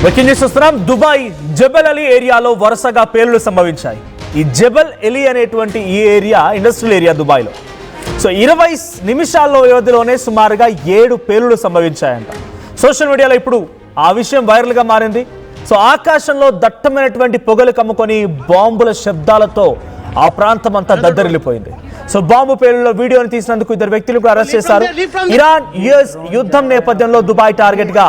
Breaking news చూస్తున్నాం. Dubai జబల్ Ali ఏరియాలో వరుసగా పేలుళ్లు సంభవించాయి. ఈ జబల్ అలీ అనేటువంటి ఈ ఏరియా ఇండస్ట్రియల్ ఏరియా దుబాయ్లో. సో 20 నిమిషాల్లో వ్యవధిలోనే సుమారుగా 7 పేలుళ్లు సంభవించాయంట. సోషల్ మీడియాలో ఇప్పుడు ఆ విషయం వైరల్గా మారింది. సో ఆకాశంలో దట్టమైనటువంటి పొగలు కమ్ముకొని బాంబుల శబ్దాలతో ఆ ప్రాంతం అంతా దద్దరిల్లిపోయింది. సో బాంబు పేలుళ్ల వీడియోని తీసినందుకు 2 వ్యక్తులకు అరెస్ట్ చేశారు. ఇరాన్ యుఎస్ యుద్ధం నేపథ్యంలో దుబాయ్ టార్గెట్ గా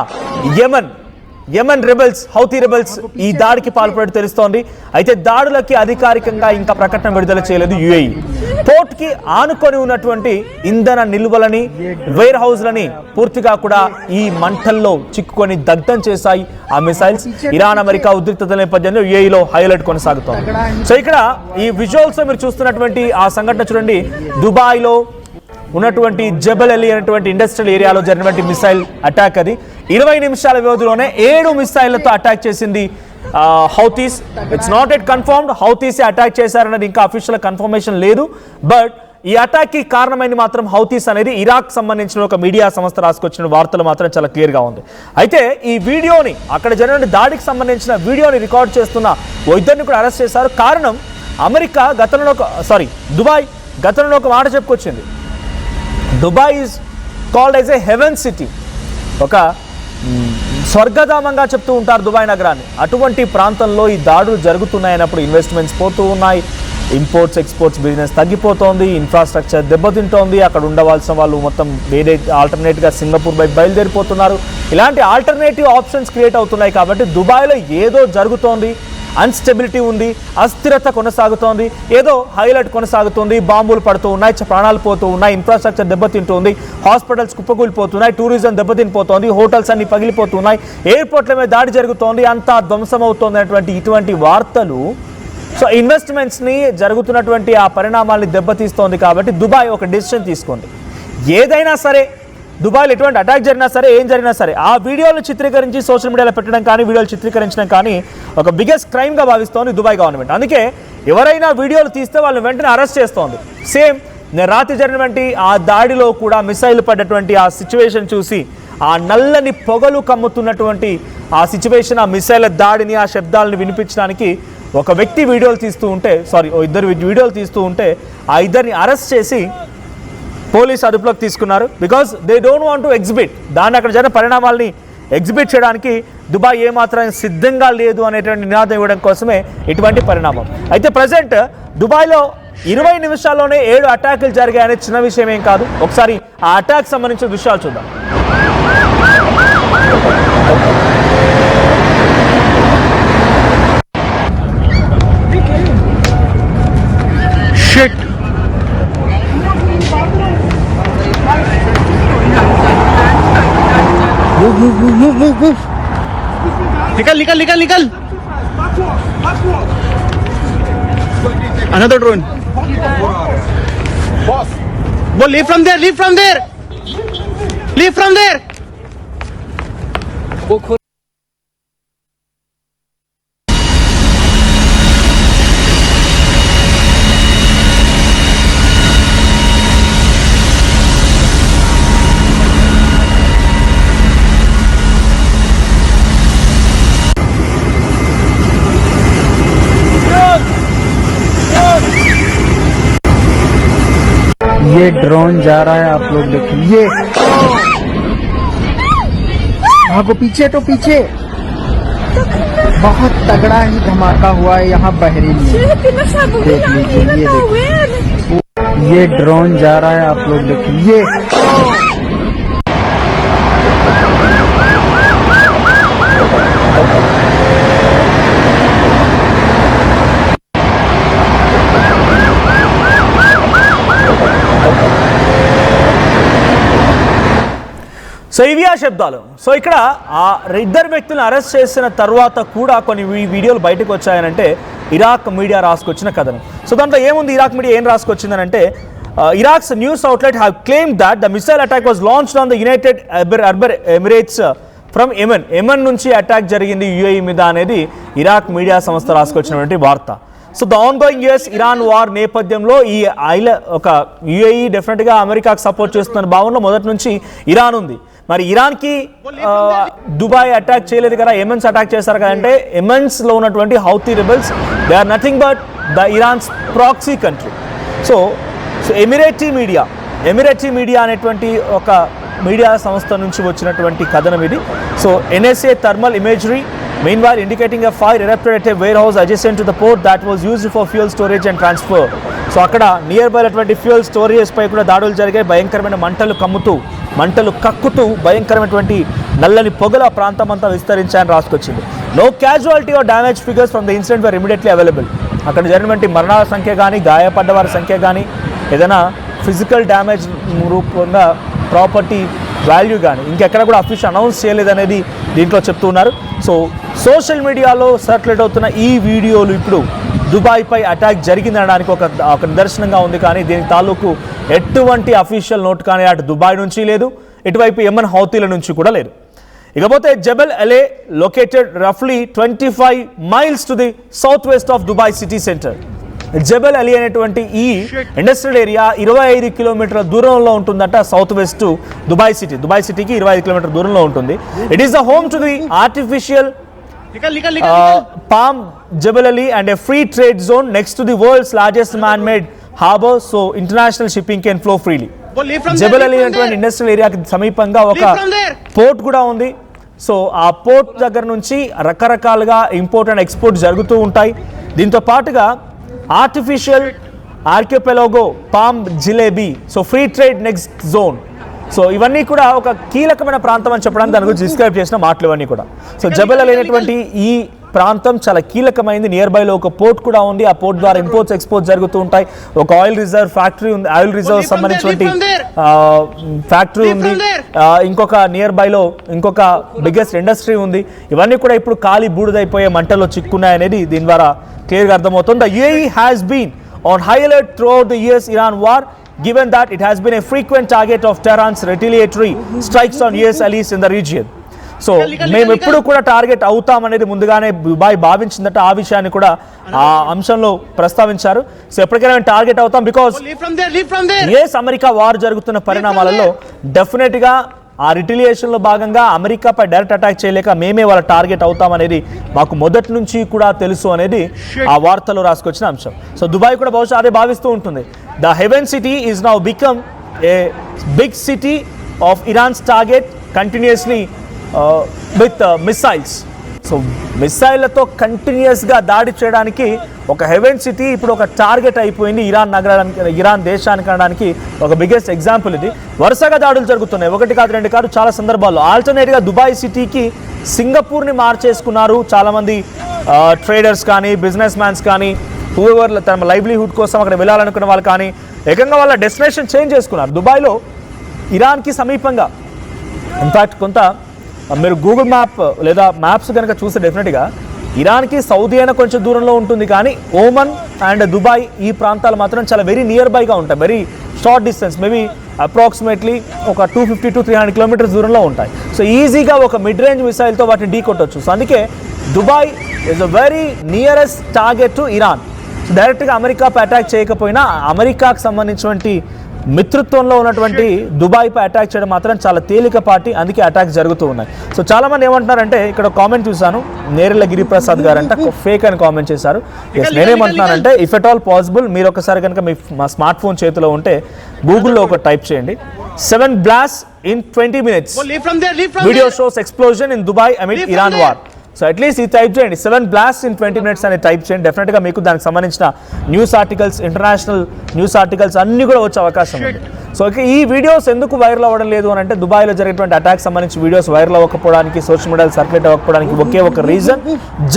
యెమెన్ రెబెల్స్, హౌతీ రెబెల్స్ ఈ దాడికి పాల్పడి తెలుస్తోంది. అయితే దాడులకి అధికారికంగా ఇంకా ప్రకటన విడుదల చేయలేదు యుఏఈ. పోర్ట్ కి ఆనుకొని ఉన్నటువంటి ఇంధన నిల్వలని, వేర్ హౌస్లని పూర్తిగా కూడా ఈ మంటల్లో చిక్కుకొని దగ్ధం చేశాయి ఆ మిసైల్స్. ఇరాన్ అమెరికా ఉద్రిక్తత నేపథ్యంలో యుఏఈలో హైలైట్ కొనసాగుతోంది. సో ఇక్కడ ఈ విజువల్స్ మీరు చూస్తున్నటువంటి ఆ సంఘటన చూడండి. దుబాయ్లో ఉన్నటువంటి జబల్ అలీ అనేటువంటి ఇండస్ట్రియల్ ఏరియాలో జరిగినటువంటి మిసైల్ అటాక్. అది 20 నిమిషాల వ్యవధిలోనే 7 మిసైళ్లతో అటాక్ చేసింది Houthis. It's not yet confirmed హౌతీసే అటాక్ చేశారన్నది ఇంకా అఫీషియల్ కన్ఫర్మేషన్ లేదు. బట్ ఈ అటాక్ కి కారణమైంది మాత్రం హౌతీస్ అనేది ఇరాక్ సంబంధించిన ఒక మీడియా సంస్థ రాసుకొచ్చిన వార్తలు మాత్రం చాలా క్లియర్ గా ఉంది. అయితే ఈ వీడియోని, అక్కడ జరిగిన దాడికి సంబంధించిన వీడియోని రికార్డ్ చేస్తున్న ఇద్దరిని కూడా అరెస్ట్ చేశారు. కారణం అమెరికా దుబాయ్ గతంలో ఒక మాట చెప్పుకొచ్చింది. Dubai is called as a heaven city. ఒక స్వర్గధామంగా చెప్తూ ఉంటారు దుబాయ్ నగరాన్ని. అటువంటి ప్రాంతంలో ఈ దాడులు జరుగుతున్నాయన్నప్పుడు ఇన్వెస్ట్మెంట్స్ పోతూ ఉన్నాయి, ఇంపోర్ట్స్ ఎక్స్పోర్ట్స్ బిజినెస్ తగ్గిపోతోంది, ఇన్ఫ్రాస్ట్రక్చర్ దెబ్బతింటోంది. అక్కడ ఉండవలసిన వాళ్ళు మొత్తం వేరే ఆల్టర్నేట్గా సింగపూర్ వైపు బయలుదేరిపోతున్నారు. ఇలాంటి ఆల్టర్నేటివ్ ఆప్షన్స్ క్రియేట్ అవుతున్నాయి. కాబట్టి దుబాయ్లో ఏదో జరుగుతోంది, అన్స్టెబిలిటీ ఉంది, అస్థిరత కొనసాగుతోంది, ఏదో హైలైట్ కొనసాగుతుంది. బాంబులు పడుతూ ఉన్నాయి, ప్రాణాలు పోతూ ఉన్నాయి, ఇన్ఫ్రాస్ట్రక్చర్ దెబ్బతింటుంది, హాస్పిటల్స్ కుప్పకూలిపోతున్నాయి, టూరిజం దెబ్బతినిపోతోంది, హోటల్స్ అన్ని పగిలిపోతున్నాయి, ఎయిర్పోర్ట్ల మీద దాడి జరుగుతోంది, అంతా ధ్వంసమవుతోంది అనేటువంటి ఇటువంటి వార్తలు సో ఇన్వెస్ట్మెంట్స్ని, జరుగుతున్నటువంటి ఆ పరిణామాల్ని దెబ్బతీస్తోంది. కాబట్టి దుబాయ్ ఒక డెసిషన్ తీసుకుంది. ఏదైనా సరే దుబాయ్లో ఎటువంటి అటాక్ జరిగినా సరే, ఏం జరిగినా సరే, ఆ వీడియోలు చిత్రీకరించి సోషల్ మీడియాలో పెట్టడం కానీ, వీడియోలు చిత్రీకరించడం కానీ ఒక బిగ్గెస్ట్ క్రైమ్గా భావిస్తోంది దుబాయ్ గవర్నమెంట్. అందుకే ఎవరైనా వీడియోలు తీస్తే వాళ్ళని వెంటనే అరెస్ట్ చేస్తోంది. సేమ్ రాత్రి జరిగినటువంటి ఆ దాడిలో కూడా మిసైల్ పడ్డటువంటి ఆ సిచ్యువేషన్ చూసి, ఆ నల్లని పొగలు కమ్ముతున్నటువంటి ఆ సిచ్యువేషన్, ఆ మిసైల్ దాడిని, ఆ శబ్దాలను వినిపించడానికి ఒక వ్యక్తి వీడియోలు తీస్తూ ఉంటే, ఇద్దరు వీడియోలు తీస్తూ ఉంటే ఆ ఇద్దరిని అరెస్ట్ చేసి పోలీస్ అదుపులోకి తీసుకున్నారు. Because they don't want to exhibit, దాన్ని అక్కడ జరిగిన పరిణామాల్ని ఎగ్జిబిట్ చేయడానికి దుబాయ్ ఏమాత్రం సిద్ధంగా లేదు అనేటువంటి నినాదం ఇవ్వడం కోసమే ఇటువంటి పరిణామం. అయితే ప్రజెంట్ దుబాయ్లో 20 నిమిషాల్లోనే 7 అటాకులు జరిగాయనే చిన్న విషయం ఏం కాదు. ఒకసారి ఆ అటాక్ సంబంధించిన విషయాలు చూద్దాం. Move. Nikal. Another drone. Boss. Go, leave from there. ये ड्रोन जा रहा है, आप लोग देखिए। भागो, पीछे बहुत तगड़ा ही धमाका हुआ है यहाँ बहरीन में। देख लीजिए, ये ड्रोन जा रहा है, आप लोग देखिए। సో ఇవి ఆ శబ్దాలు. సో ఇక్కడ ఆ 2 వ్యక్తులను అరెస్ట్ చేసిన తర్వాత కూడా కొన్ని వీడియోలు బయటకు వచ్చాయనంటే ఇరాక్ మీడియా రాసుకొచ్చిన కథని. సో దాంట్లో ఏముంది, ఇరాక్ మీడియా ఏం రాసుకొచ్చిందనంటే, Iraq's news outlet have claim that the missile attack was launched on the United Arab Emirates from Yemen నుంచి అటాక్ జరిగింది యుఏఈ మీద అనేది ఇరాక్ మీడియా సంస్థ రాసుకొచ్చినటువంటి వార్త. So the ongoing US Iran war నేపథ్యంలో ఈ ఒక యుఏఈ డెఫినెట్గా అమెరికాకు సపోర్ట్ చేస్తున్న భావనలో మొదటి నుంచి ఇరాన్ ఉంది. మరి ఇరాన్కి దుబాయ్ అటాక్ చేయలేదు కదా, ఎమెన్స్ అటాక్ చేశారు కదా అంటే ఎమెన్స్లో ఉన్నటువంటి Houthi rebels they are nothing but the Iran's proxy country. So Emirati media అనేటువంటి ఒక మీడియా సంస్థ నుంచి వచ్చినటువంటి కథనం ఇది. So NSA thermal imagery meanwhile indicating a fire erupted at a warehouse adjacent to the port that was used for fuel storage and transfer. So అక్కడ near by అటువంటి fuel storage పై కూడా దాడులు జరిగాయి. భయంకరమైన మంటలు కక్కుతూ భయంకరమైనటువంటి నల్లని పొగల ప్రాంతం అంతా విస్తరించాయని రాసుకొచ్చింది. No casualty or damage figures from the incident were immediately available. అక్కడ జరిగినటువంటి మరణాల సంఖ్య కానీ గాయపడ్డ వారి సంఖ్య కానీ ఏదైనా ఫిజికల్ డ్యామేజ్ రూపంగా ప్రాపర్టీ వాల్యూ కానీ ఇంకెక్కడ కూడా అఫీషియల్ అనౌన్స్ చేయలేదనేది దీంట్లో చెప్తున్నారు. సో సోషల్ మీడియాలో సర్క్యులేట్ అవుతున్న ఈ వీడియోలు ఇప్పుడు దుబాయ్పై అటాక్ జరిగిందనడానికి ఒక నిదర్శనంగా ఉంది. కానీ దీని తాలూకు ఎటువంటి అఫీషియల్ నోట్ కానీ అటు దుబాయ్ నుంచి లేదు, ఇటువైపు యెమెన్ హౌతీల నుంచి కూడా లేదు. ఇకపోతే జబల్ అలే లొకేటెడ్ రఫ్లీ 25 miles to the south west of Dubai city centre. Jebel Ali అనేటువంటి ఈ ఇండస్ట్రియల్ ఏరియా 25 కిలోమీటర్ల దూరంలో ఉంటుందట సౌత్ వెస్ట్ దుబాయ్ సిటీకి 25 కిలోమీటర్ల దూరంలో ఉంటుంది. It is the home to the artificial palm Jebel Ali and a free trade zone next to the world's largest man made harbour. So international shipping can flow freely. Jebel Ali అనేటువంటి industrial ఏరియాకి సమీపంగా ఒక port కూడా ఉంది. So ఆ port దగ్గర నుంచి రకరకాలుగా ఇంపోర్ట్ అండ్ ఎక్స్పోర్ట్ జరుగుతూ ఉంటాయి. దీంతో పాటుగా artificial archipelago palm jalebi, so free trade next zone. So ఇవన్నీ కూడా ఒక కీలకమైన ప్రాంతం అని చెప్పడానికి దాని గురించి డిస్క్రైబ్ చేసిన మాటలు ఇవన్నీ కూడా. సో జబల్ అలీ అనేటువంటి ఈ ప్రాంతం చాలా కీలకమైంది. నియర్ బైలో ఒక పోర్ట్ కూడా ఉంది. ఆ పోర్ట్ ద్వారా ఇంపోర్ట్స్ ఎక్స్పోర్ట్స్ జరుగుతూ ఉంటాయి. ఒక ఆయిల్ రిజర్వ్ ఫ్యాక్టరీ ఉంది, ఆయిల్ రిజర్వ్ సంబంధించినటువంటి ఫ్యాక్టరీ ఉంది. ఇంకొక నియర్ బైలో ఇంకొక బిగ్గెస్ట్ ఇండస్ట్రీ ఉంది. ఇవన్నీ కూడా ఇప్పుడు ఖాళీ బూడిదైపోయే మంటల్లో చిక్కున్నాయనేది దీని ద్వారా క్లియర్గా అర్థమవుతుంది. The UAE has been on high alert throughout the US-Iran war, given that it has been a frequent target of Tehran's retaliatory strikes on US allies in the region. So మేము ఎప్పుడు కూడా టార్గెట్ అవుతామనేది ముందుగానే Dubai భావించిందట. ఆ విషయాన్ని కూడా ఆ అంశంలో ప్రస్తావించారు. సో ఎప్పటికైనా మేము టార్గెట్ అవుతాం బికాస్ యుఎస్ అమెరికా వార్ జరుగుతున్న పరిణామాలలో డెఫినెట్గా ఆ రిటిలియేషన్లో భాగంగా అమెరికాపై డైరెక్ట్ అటాక్ చేయలేక మేమే వాళ్ళ టార్గెట్ అవుతామనేది మాకు మొదటి నుంచి కూడా తెలుసు అనేది ఆ వార్తలో రాసుకొచ్చిన అంశం. సో దుబాయ్ కూడా బహుశా అదే భావిస్తూ ఉంటుంది. The haven city is now become a big city of Iran's target continuously with missiles. So మిసైళ్లతో కంటిన్యూస్గా దాడి చేయడానికి ఒక హెవెన్ సిటీ ఇప్పుడు ఒక టార్గెట్ అయిపోయింది ఇరాన్ దేశానికి అనడానికి ఒక బిగ్గెస్ట్ ఎగ్జాంపుల్ ఇది. వరుసగా దాడులు జరుగుతున్నాయి, 1 కాదు 2 కాదు, చాలా సందర్భాల్లో. ఆల్టర్నేట్గా దుబాయ్ సిటీకి సింగపూర్ని మార్చేసుకున్నారు చాలామంది ట్రేడర్స్ కానీ బిజినెస్ మ్యాన్స్ కానీ, హూఎవర్ తమ లైవ్లీహుడ్ కోసం అక్కడ వెళ్ళాలనుకున్న వాళ్ళు కానీ ఏకంగా వాళ్ళ డెస్టినేషన్ చేంజ్ చేసుకున్నారు. దుబాయ్లో ఇరాన్కి సమీపంగా ఇన్ఫ్యాక్ట్ కొంత మీరు గూగుల్ మ్యాప్ లేదా మ్యాప్స్ కనుక చూస్తే డెఫినెట్గా ఇరాన్కి సౌదీ అయినా కొంచెం దూరంలో ఉంటుంది, కానీ ఓమన్ అండ్ దుబాయ్ ఈ ప్రాంతాలు మాత్రం చాలా వెరీ నియర్ బైగా ఉంటాయి. Very short distance, maybe approximately ఒక 250 to 300 కిలోమీటర్స్ దూరంలో ఉంటాయి. సో ఈజీగా ఒక మిడ్ రేంజ్ మిసైల్తో వాటిని ఢీ కొట్టవచ్చు. సో అందుకే Dubai is a very nearest target to Iran. So డైరెక్ట్గా అమెరికాపై అటాక్ చేయకపోయినా అమెరికాకు సంబంధించినటువంటి మిత్రత్వంలో ఉన్నటువంటి దుబాయ్పై అటాక్ చేయడం మాత్రం చాలా తేలికపాటి, అందుకే అటాక్స్ జరుగుతూ ఉన్నాయి. సో చాలామంది ఏమంటున్నారంటే, ఇక్కడ కామెంట్ చూశాను, నేరెళ్ళ గిరిప్రసాద్ గారు అంట ఫేక్ అని కామెంట్ చేశారు. నేనేమంటున్నానంటే ఇఫ్ ఎట్ ఆల్ పాసిబుల్ మీరు ఒకసారి కనుక మా స్మార్ట్ ఫోన్ చేతిలో ఉంటే గూగుల్లో ఒక టైప్ చేయండి, 7 blasts in 20 minutes video shows explosion in Dubai amid Iran war. So at least ఈ టైప్ చేయండి, 7 blasts in 20 minutes అని టైప్ చేయండి. డెఫినెట్గా మీకు దానికి సంబంధించిన news articles, international news articles అన్నీ కూడా వచ్చే అవకాశం ఉంది. సో ఈ వీడియోస్ ఎందుకు వైరల్ అవ్వడం లేదు అని అంటే, దుబాయ్లో జరిగేటువంటి అటాక్ సంబంధించి వీడియోస్ వైరల్ అవ్వకపోవడానికి, సోషల్ మీడియాలో సర్క్యులేట్ అవ్వకపోవడానికి ఒకే ఒక రీజన్,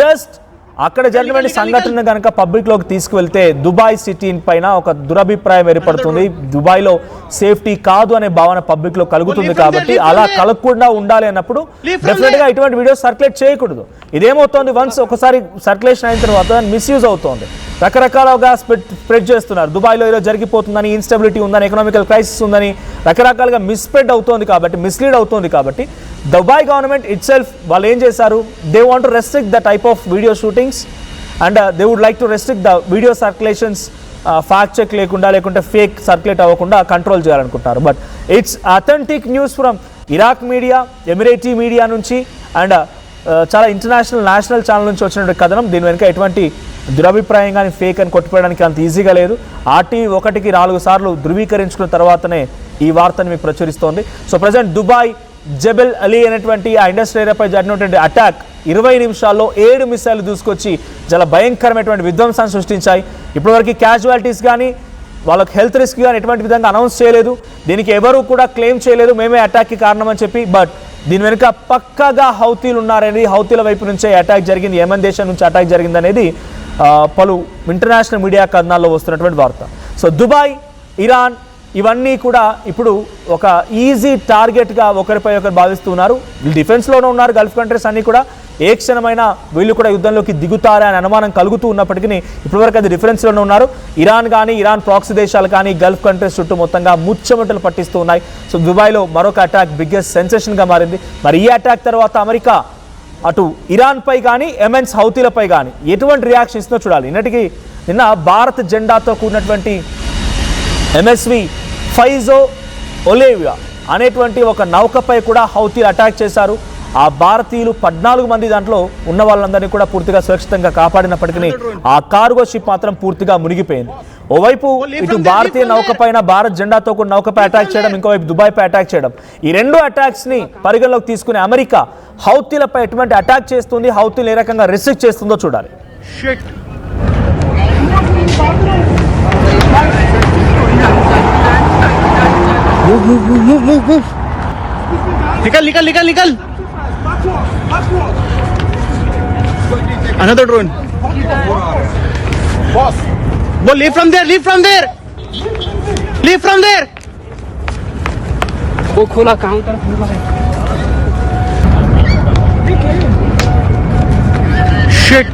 జస్ట్ అక్కడ జరిగినటువంటి సంఘటన కనుక పబ్లిక్లోకి తీసుకువెళ్తే దుబాయ్ సిటీ పైన ఒక దురభిప్రాయం ఏర్పడుతుంది. దుబాయ్లో సేఫ్టీ కాదు అనే భావన పబ్లిక్లో కలుగుతుంది. కాబట్టి అలా కలగకుండా ఉండాలి అన్నప్పుడు డెఫినెట్గా ఇటువంటి వీడియోస్ సర్క్యులేట్ చేయకూడదు. ఇదేమవుతోంది, వన్స్ ఒకసారి సర్క్యులేషన్ అయిన తర్వాత మిస్యూజ్ అవుతోంది, రకరకాలుగా స్ప్రెడ్ చేస్తున్నారు. దుబాయ్లో ఈరోజు జరిగిపోతుందని, ఇన్స్టెబిలిటీ ఉందని, ఎకనామికల్ క్రైసిస్ ఉందని రకరకాలుగా మిస్స్ప్రెడ్ అవుతోంది కాబట్టి, మిస్లీడ్ అవుతోంది కాబట్టి దుబాయ్ గవర్నమెంట్ ఇట్ సెల్ఫ్ వాళ్ళు ఏం చేశారు, they want to restrict the type of video shootings and they would like to restrict the video circulations, fact check లేకుండా లేకుంటే ఫేక్ సర్క్యులేట్ అవ్వకుండా కంట్రోల్ చేయాలనుకుంటారు. But it's authentic news from Iraq media, Emirati media నుంచి and చాలా international national channel నుంచి వచ్చినటువంటి కథనం. దీని వెనుక ఎటువంటి దురభిప్రాయం కానీ ఫేక్ అని కొట్టిపోయడానికి అంత ఈజీగా లేదు. ఆర్టీ 1కి 4 సార్లు ధృవీకరించుకున్న తర్వాతనే ఈ వార్తను మీకు ప్రచురిస్తోంది. సో ప్రజెంట్ దుబాయ్ జబెల్ అలీ అనేటువంటి ఆ ఇండస్ట్రీ ఏరియాపై జరిగినటువంటి అటాక్ 20 నిమిషాల్లో 7 మిసైళ్లు దూసుకొచ్చి చాలా భయంకరమైనటువంటి విధ్వంసాన్ని సృష్టించాయి. ఇప్పటివరకు క్యాజువాలిటీస్ కానీ వాళ్ళకి హెల్త్ రిస్క్ కానీ ఎటువంటి విధంగా అనౌన్స్ చేయలేదు. దీనికి ఎవరు కూడా క్లెయిమ్ చేయలేదు మేమే అటాక్కి కారణం అని చెప్పి. బట్ దీని వెనుక పక్కాగా హౌతీలు ఉన్నారనేది, హౌతీల వైపు నుంచే అటాక్ జరిగింది, యెమెన్ దేశం నుంచి అటాక్ జరిగింది అనేది పలు ఇంటర్నేషనల్ మీడియా కథనాల్లో వస్తున్నటువంటి వార్త. సో దుబాయ్, ఇరాన్ ఇవన్నీ కూడా ఇప్పుడు ఒక ఈజీ టార్గెట్గా ఒకరిపై ఒకరు భావిస్తున్నారు. వీళ్ళు డిఫెన్స్లోనే ఉన్నారు. గల్ఫ్ కంట్రీస్ అన్నీ కూడా ఏ క్షణమైనా వీళ్ళు కూడా యుద్ధంలోకి దిగుతారా అని అనుమానం కలుగుతూ ఉన్నప్పటికీ ఇప్పటివరకు అది డిఫరెన్స్లోనే ఉన్నారు. ఇరాన్ కానీ, ఇరాన్ ప్రాక్సీ దేశాలు కానీ గల్ఫ్ కంట్రీస్ చుట్టూ మొత్తంగా ముచ్చమటలు పట్టిస్తూ ఉన్నాయి. సో దుబాయ్లో మరొక అటాక్ బిగ్గెస్ట్ సెన్సేషన్గా మారింది. మరి ఈ అటాక్ తర్వాత అమెరికా అటు ఇరాన్పై కానీ, యెమెన్స్ హౌతీలపై కానీ ఎటువంటి రియాక్షన్ ఇస్తుందో చూడాలి. నిన్న భారత్ జెండాతో కూడినటువంటి ఎంఎస్వి ఫైజో ఒలేవియా అనేటువంటి ఒక నౌకపై కూడా హౌతీలు అటాక్ చేశారు. ఆ భారతీయులు 14 మంది దాంట్లో ఉన్న వాళ్ళందరినీ కూడా పూర్తిగా సురక్షితంగా కాపాడినప్పటికీ ఆ కార్గో షిప్ మాత్రం పూర్తిగా మునిగిపోయింది. ఓవైపు ఇటు భారతీయ నౌక పైన భారత్ జెండాతో కూడా నౌకపై అటాక్ చేయడం, ఇంకోవైపు దుబాయ్పై అటాక్ చేయడం, ఈ 2 అటాక్స్ని పరిగణలోకి తీసుకుని అమెరికా హౌతీలపై ఎటువంటి అటాక్ చేస్తుంది, హౌతీలు ఏ రకంగా రిస్ట్రిక్ట్ చేస్తుందో చూడాలి. निकल निकल निकल निकल another drone boss go leave from there वो खोला काउंटर खोला है shit